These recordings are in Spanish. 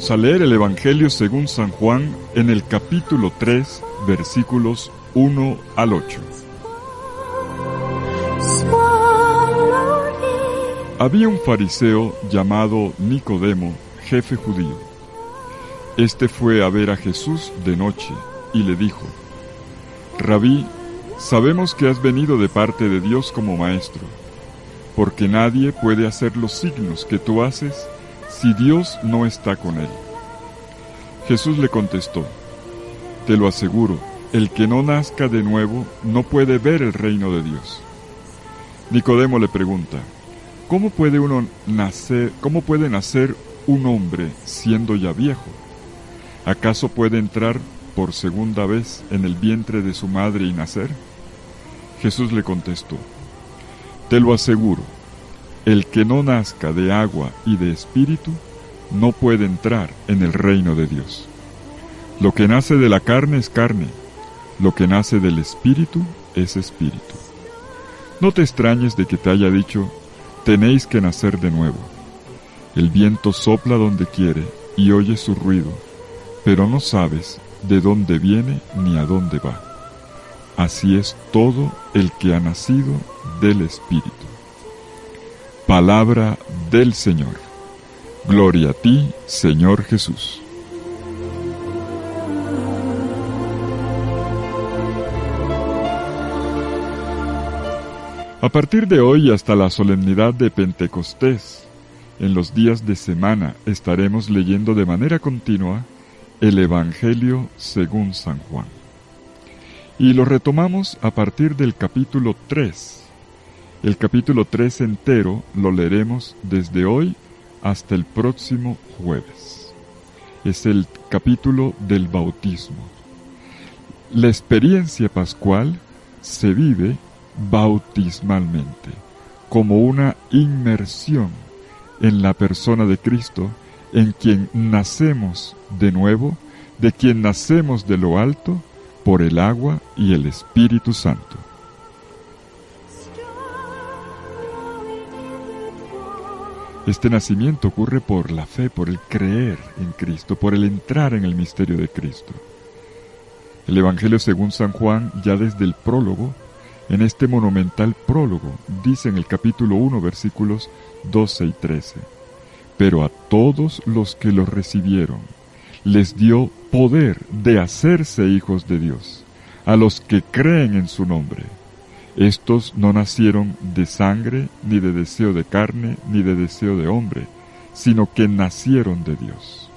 Vamos a leer el Evangelio según San Juan en el capítulo 3, versículos 1 al 8. Había un fariseo llamado Nicodemo, jefe judío. Este fue a ver a Jesús de noche y le dijo: Rabí, sabemos que has venido de parte de Dios como maestro, porque nadie puede hacer los signos que tú haces si Dios no está con él. Jesús le contestó: Te lo aseguro, el que no nazca de nuevo no puede ver el reino de Dios. Nicodemo le pregunta: ¿Cómo puede nacer un hombre siendo ya viejo? ¿Acaso puede entrar por segunda vez en el vientre de su madre y nacer? Jesús le contestó: Te lo aseguro, el que no nazca de agua y de espíritu no puede entrar en el reino de Dios. Lo que nace de la carne es carne, lo que nace del espíritu es espíritu. No te extrañes de que te haya dicho: tenéis que nacer de nuevo. El viento sopla donde quiere y oyes su ruido, pero no sabes de dónde viene ni a dónde va. Así es todo el que ha nacido del Espíritu. Palabra del Señor. Gloria a ti, Señor Jesús. A partir de hoy hasta la solemnidad de Pentecostés, en los días de semana estaremos leyendo de manera continua el Evangelio según San Juan. Y lo retomamos a partir del capítulo 3. El capítulo 3 entero lo leeremos desde hoy hasta el próximo jueves. Es el capítulo del bautismo. La experiencia pascual se vive bautismalmente, como una inmersión en la persona de Cristo, en quien nacemos de nuevo, de quien nacemos de lo alto, por el agua y el Espíritu Santo. Este nacimiento ocurre por la fe, por el creer en Cristo, por el entrar en el misterio de Cristo. El Evangelio según San Juan, ya desde el prólogo, en este monumental prólogo, dice en el capítulo 1, versículos 12 y 13: Pero a todos los que lo recibieron, les dio poder de hacerse hijos de Dios, a los que creen en su nombre. Estos no nacieron de sangre, ni de deseo de carne, ni de deseo de hombre, sino que nacieron de Dios.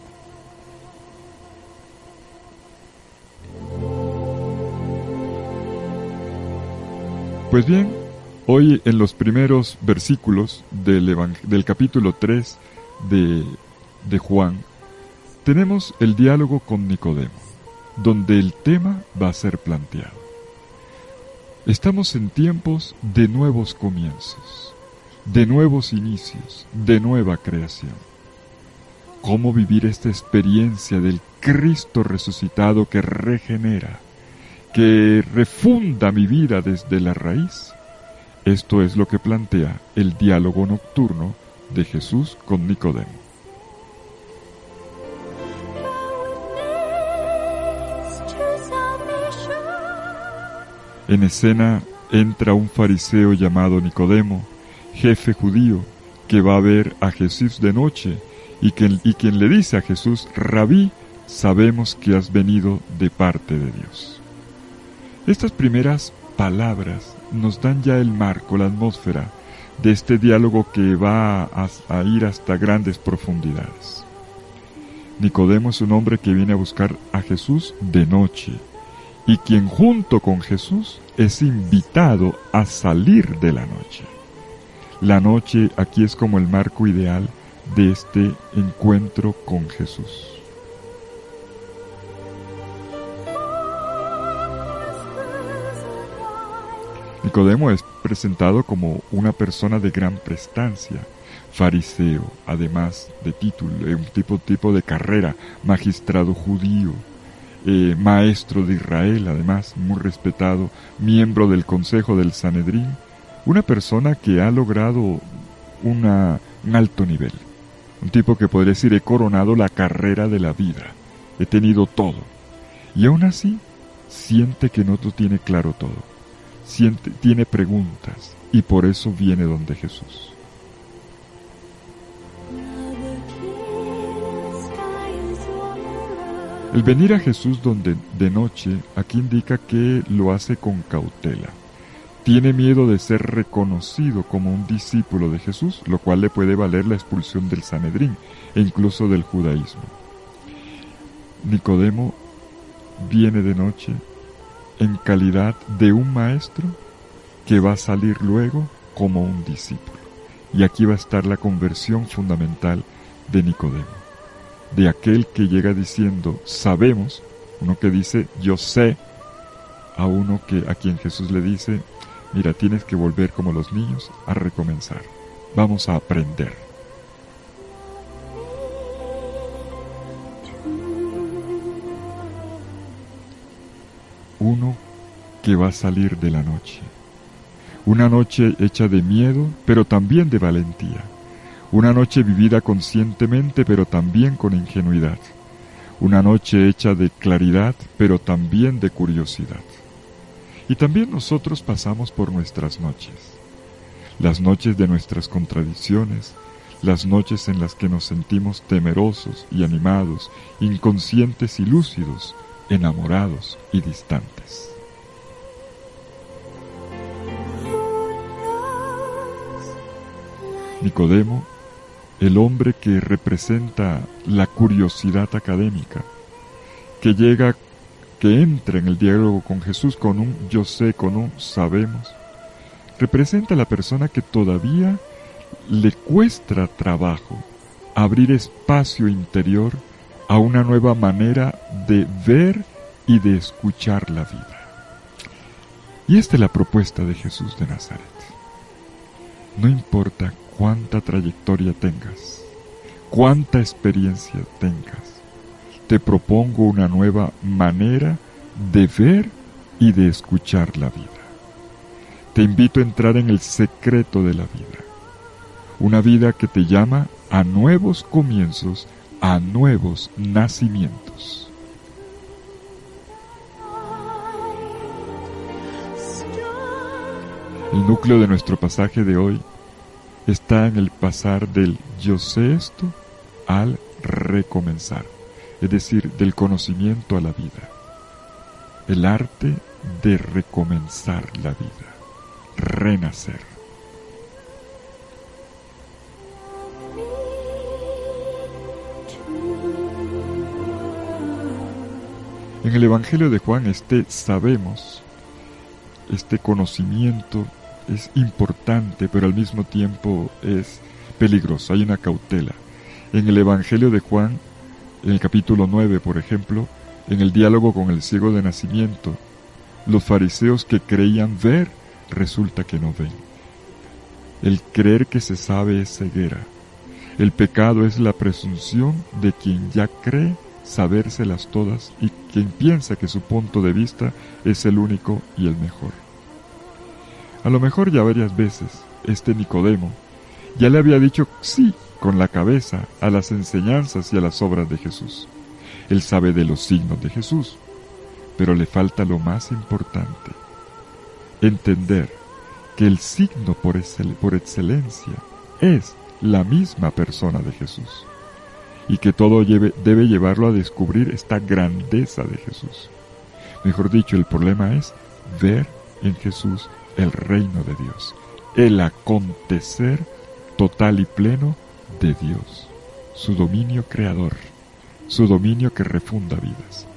Pues bien, hoy en los primeros versículos del capítulo 3 de Juan, tenemos el diálogo con Nicodemo, donde el tema va a ser planteado. Estamos en tiempos de nuevos comienzos, de nuevos inicios, de nueva creación. ¿Cómo vivir esta experiencia del Cristo resucitado que regenera, que refunda mi vida desde la raíz? Esto es lo que plantea el diálogo nocturno de Jesús con Nicodemo. En escena entra un fariseo llamado Nicodemo, jefe judío, que va a ver a Jesús de noche y quien le dice a Jesús: Rabí, sabemos que has venido de parte de Dios. Estas primeras palabras nos dan ya el marco, la atmósfera de este diálogo que va a ir hasta grandes profundidades. Nicodemo es un hombre que viene a buscar a Jesús de noche, y quien junto con Jesús es invitado a salir de la noche. La noche aquí es como el marco ideal de este encuentro con Jesús. Nicodemo es presentado como una persona de gran prestancia, fariseo, además de título, un tipo de carrera, magistrado judío, maestro de Israel, además muy respetado, miembro del Consejo del Sanedrín, una persona que ha logrado un alto nivel. Un tipo que podría decir, he coronado la carrera de la vida, he tenido todo. Y aún así, siente que no lo tiene claro todo. Tiene preguntas, y por eso viene donde Jesús. El venir a Jesús de noche, aquí indica que lo hace con cautela. Tiene miedo de ser reconocido como un discípulo de Jesús, lo cual le puede valer la expulsión del Sanedrín e incluso del judaísmo. Nicodemo viene de noche en calidad de un maestro que va a salir luego como un discípulo. Y aquí va a estar la conversión fundamental de Nicodemo. De aquel que llega diciendo, sabemos, uno que dice, yo sé, a uno a quien Jesús le dice, mira, tienes que volver como los niños a recomenzar. Vamos a aprender. Uno que va a salir de la noche. Una noche hecha de miedo, pero también de valentía. Una noche vivida conscientemente, pero también con ingenuidad. Una noche hecha de claridad, pero también de curiosidad. Y también nosotros pasamos por nuestras noches. Las noches de nuestras contradicciones, las noches en las que nos sentimos temerosos y animados, inconscientes y lúcidos, enamorados y distantes. Nicodemo, el hombre que representa la curiosidad académica, que entra en el diálogo con Jesús con un yo sé, con un sabemos, representa a la persona que todavía le cuesta trabajo abrir espacio interior a una nueva manera de ver y de escuchar la vida. Y esta es la propuesta de Jesús de Nazaret. No importa cuánta trayectoria tengas, cuánta experiencia tengas, te propongo una nueva manera de ver y de escuchar la vida. Te invito a entrar en el secreto de la vida. Una vida que te llama a nuevos comienzos, a nuevos nacimientos. El núcleo de nuestro pasaje de hoy está en el pasar del yo sé esto al recomenzar, es decir, del conocimiento a la vida. El arte de recomenzar la vida, renacer. En el Evangelio de Juan, sabemos, este conocimiento es importante, pero al mismo tiempo es peligroso, hay una cautela. En el Evangelio de Juan, en el capítulo 9, por ejemplo, en el diálogo con el ciego de nacimiento, los fariseos que creían ver, resulta que no ven. El creer que se sabe es ceguera. El pecado es la presunción de quien ya cree sabérselas todas y quien piensa que su punto de vista es el único y el mejor. A lo mejor ya varias veces Nicodemo ya le había dicho sí con la cabeza a las enseñanzas y a las obras de Jesús. Él sabe de los signos de Jesús, pero le falta lo más importante, entender que el signo por excelencia es la misma persona de Jesús, y que todo debe llevarlo a descubrir esta grandeza de Jesús. Mejor dicho, el problema es ver en Jesús el reino de Dios, el acontecer total y pleno de Dios, su dominio creador, su dominio que refunda vidas.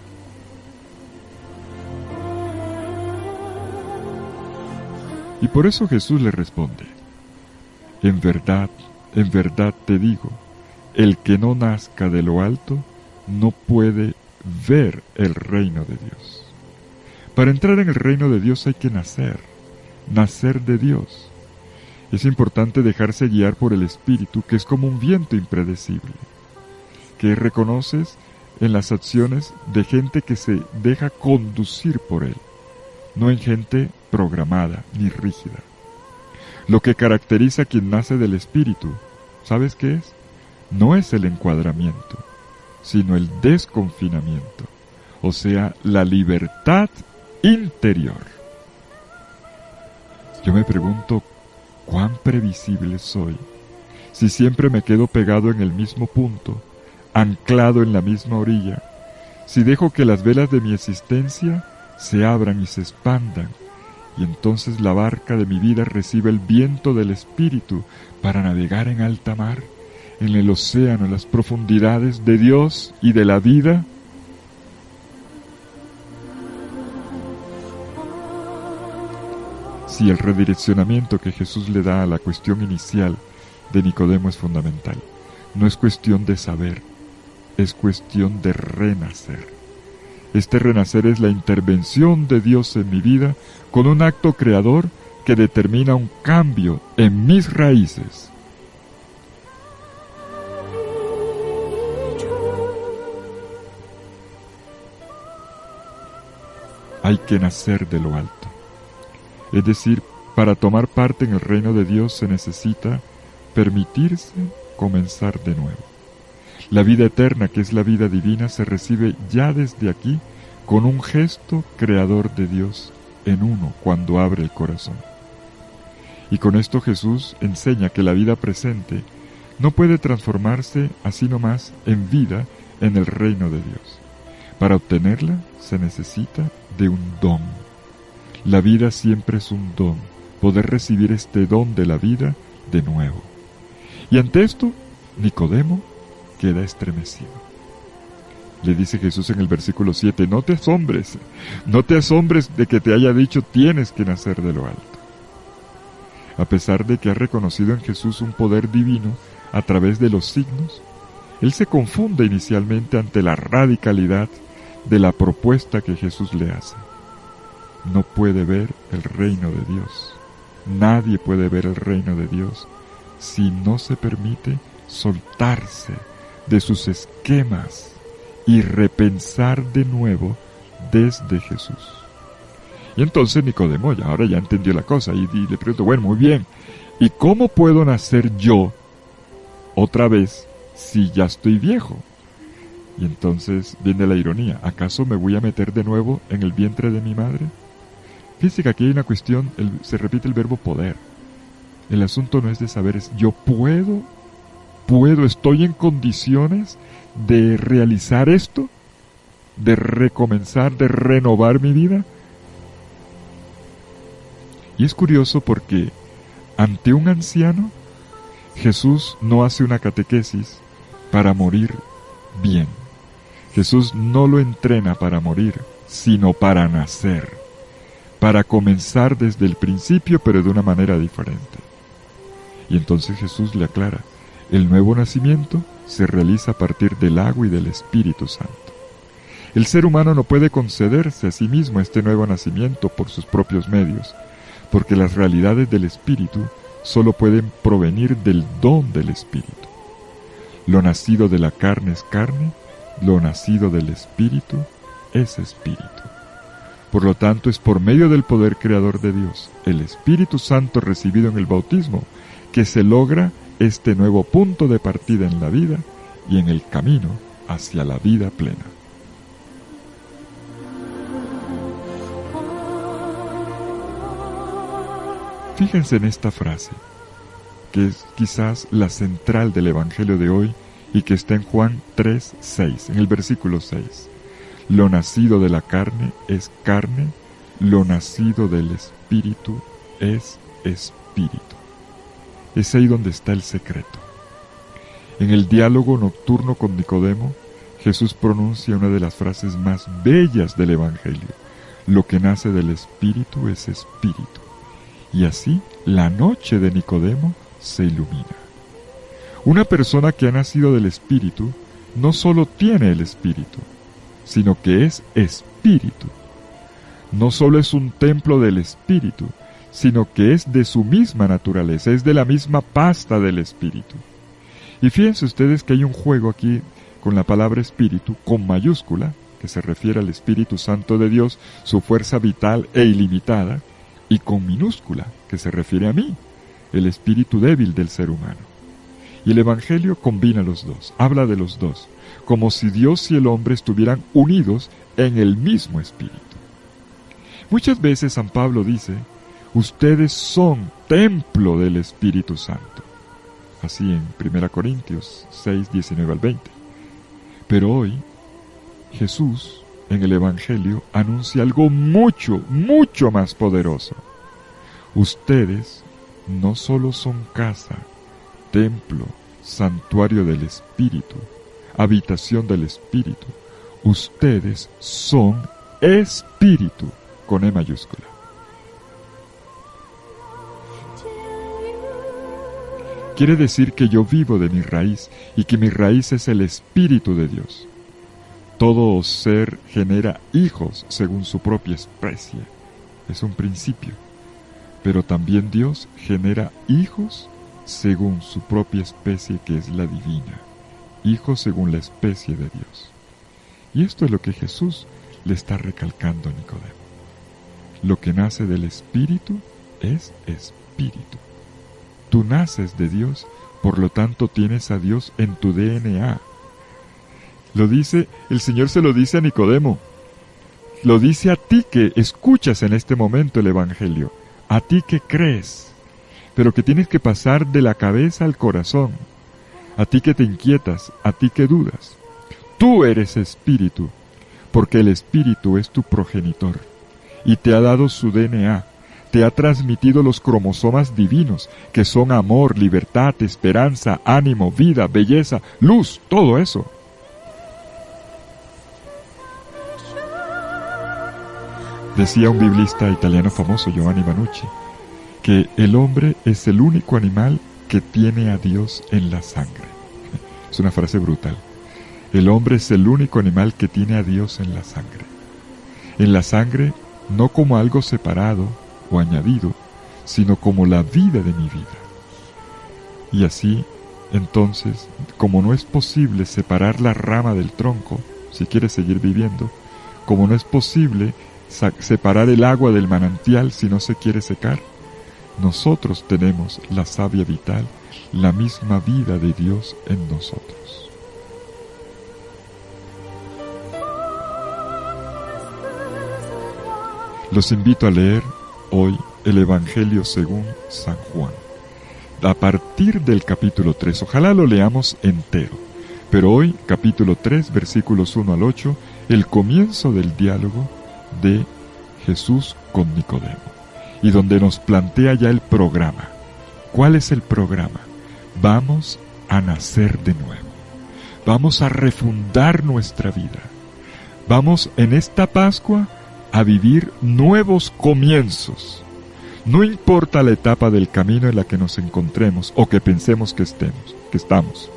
Y por eso Jesús le responde, en verdad te digo, el que no nazca de lo alto no puede ver el reino de Dios. Para entrar en el reino de Dios hay que nacer de Dios. Es importante dejarse guiar por el Espíritu, que es como un viento impredecible, que reconoces en las acciones de gente que se deja conducir por él, no en gente programada ni rígida. Lo que caracteriza a quien nace del Espíritu, ¿sabes qué es? no es el encuadramiento, sino el desconfinamiento, o sea, la libertad interior. Yo me pregunto, ¿cuán previsible soy si siempre me quedo pegado en el mismo punto, anclado en la misma orilla, si dejo que las velas de mi existencia se abran y se expandan, y entonces la barca de mi vida recibe el viento del Espíritu para navegar en alta mar, en el océano, en las profundidades de Dios y de la vida? Si el redireccionamiento que Jesús le da a la cuestión inicial de Nicodemo es fundamental, no es cuestión de saber, es cuestión de renacer. Este renacer es la intervención de Dios en mi vida con un acto creador que determina un cambio en mis raíces. Hay que nacer de lo alto. Es decir, para tomar parte en el reino de Dios se necesita permitirse comenzar de nuevo. La vida eterna, que es la vida divina, se recibe ya desde aquí con un gesto creador de Dios en uno cuando abre el corazón. Y con esto Jesús enseña que la vida presente no puede transformarse así nomás en vida en el reino de Dios. Para obtenerla se necesita de un don. La vida siempre es un don, poder recibir este don de la vida de nuevo. Y ante esto, Nicodemo queda estremecido. Le dice Jesús en el versículo 7, no te asombres de que te haya dicho tienes que nacer de lo alto. A pesar de que ha reconocido en Jesús un poder divino a través de los signos, él se confunde inicialmente ante la radicalidad de la propuesta que Jesús le hace. No puede ver el reino de Dios. Nadie puede ver el reino de Dios si no se permite soltarse de sus esquemas y repensar de nuevo desde Jesús. Y entonces Nicodemo ahora ya entendió la cosa y le preguntó, bueno, muy bien, ¿y cómo puedo nacer yo otra vez si ya estoy viejo? Y entonces viene la ironía, ¿acaso me voy a meter de nuevo en el vientre de mi madre? Fíjense que aquí hay una cuestión, se repite el verbo poder. El asunto no es de saber, es yo puedo, estoy en condiciones de realizar esto, de recomenzar, de renovar mi vida. Y es curioso porque ante un anciano, Jesús no hace una catequesis para morir bien. Jesús no lo entrena para morir, sino para nacer, para comenzar desde el principio, pero de una manera diferente. Y entonces Jesús le aclara, el nuevo nacimiento se realiza a partir del agua y del Espíritu Santo. El ser humano no puede concederse a sí mismo este nuevo nacimiento por sus propios medios, porque las realidades del Espíritu solo pueden provenir del don del Espíritu. Lo nacido de la carne es carne, lo nacido del Espíritu es Espíritu. Por lo tanto, es por medio del poder creador de Dios, el Espíritu Santo recibido en el bautismo, que se logra este nuevo punto de partida en la vida y en el camino hacia la vida plena. Fíjense en esta frase, que es quizás la central del Evangelio de hoy y que está en Juan 3:6, en el versículo 6. Lo nacido de la carne es carne, lo nacido del Espíritu es Espíritu. Es ahí donde está el secreto. En el diálogo nocturno con Nicodemo, Jesús pronuncia una de las frases más bellas del Evangelio. Lo que nace del Espíritu es Espíritu. Y así, la noche de Nicodemo se ilumina. Una persona que ha nacido del Espíritu no solo tiene el Espíritu, sino que es Espíritu. No solo es un templo del Espíritu, sino que es de su misma naturaleza, es de la misma pasta del Espíritu. Y fíjense ustedes que hay un juego aquí con la palabra Espíritu, con mayúscula, que se refiere al Espíritu Santo de Dios, su fuerza vital e ilimitada, y con minúscula, que se refiere a mí, el espíritu débil del ser humano. Y el Evangelio combina los dos, habla de los dos, como si Dios y el hombre estuvieran unidos en el mismo espíritu. Muchas veces San Pablo dice, ustedes son templo del Espíritu Santo. Así en 1 Corintios 6, 19 al 20. Pero hoy, Jesús, en el Evangelio, anuncia algo mucho, mucho más poderoso. Ustedes no solo son casa, templo, santuario del Espíritu, habitación del Espíritu. Ustedes son Espíritu, con E mayúscula. Quiere decir que yo vivo de mi raíz y que mi raíz es el Espíritu de Dios. Todo ser genera hijos según su propia especie. Es un principio. Pero también Dios genera hijos según su propia especie, que es la divina. Hijos según la especie de Dios. Y esto es lo que Jesús le está recalcando a Nicodemo. Lo que nace del Espíritu es Espíritu. Tú naces de Dios, por lo tanto tienes a Dios en tu DNA. Lo dice, el Señor se lo dice a Nicodemo. Lo dice a ti que escuchas en este momento el Evangelio. A ti que crees, pero que tienes que pasar de la cabeza al corazón. A ti que te inquietas, a ti que dudas. Tú eres Espíritu, porque el Espíritu es tu progenitor, y te ha dado su DNA. Te ha transmitido los cromosomas divinos, que son amor, libertad, esperanza, ánimo, vida, belleza, luz, todo eso. Decía un biblista italiano famoso, Giovanni Vannucci, que el hombre es el único animal que tiene a Dios en la sangre. Es una frase brutal. El hombre es el único animal que tiene a Dios en la sangre. En la sangre, no como algo separado o añadido, sino como la vida de mi vida. Y así, entonces, como no es posible separar la rama del tronco, si quieres seguir viviendo, como no es posible separar el agua del manantial si no se quiere secar, nosotros tenemos la savia vital, la misma vida de Dios en nosotros. Los invito a leer hoy el Evangelio según San Juan, a partir del capítulo 3. Ojalá lo leamos entero, pero hoy, capítulo 3, versículos 1 al 8, el comienzo del diálogo de Jesús con Nicodemo, y donde nos plantea ya el programa. ¿Cuál es el programa? Vamos a nacer de nuevo. Vamos a refundar nuestra vida. Vamos en esta Pascua a vivir nuevos comienzos. No importa la etapa del camino en la que nos encontremos o que pensemos que estamos.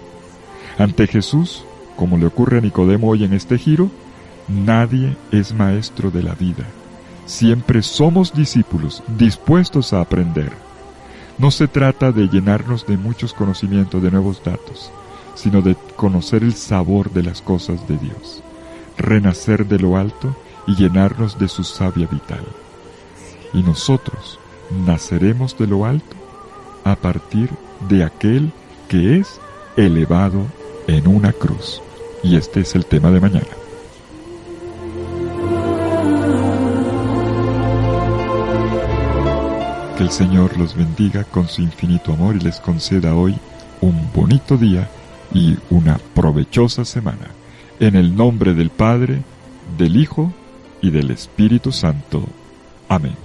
Ante Jesús, como le ocurre a Nicodemo hoy en este giro, nadie es maestro de la vida. Siempre somos discípulos dispuestos a aprender. No se trata de llenarnos de muchos conocimientos, de nuevos datos, sino de conocer el sabor de las cosas de Dios, renacer de lo alto y llenarnos de su savia vital. Y nosotros naceremos de lo alto a partir de aquel que es elevado en una cruz. Y este es el tema de mañana. Que el Señor los bendiga con su infinito amor y les conceda hoy un bonito día y una provechosa semana. En el nombre del Padre, del Hijo y del Espíritu Santo. Amén.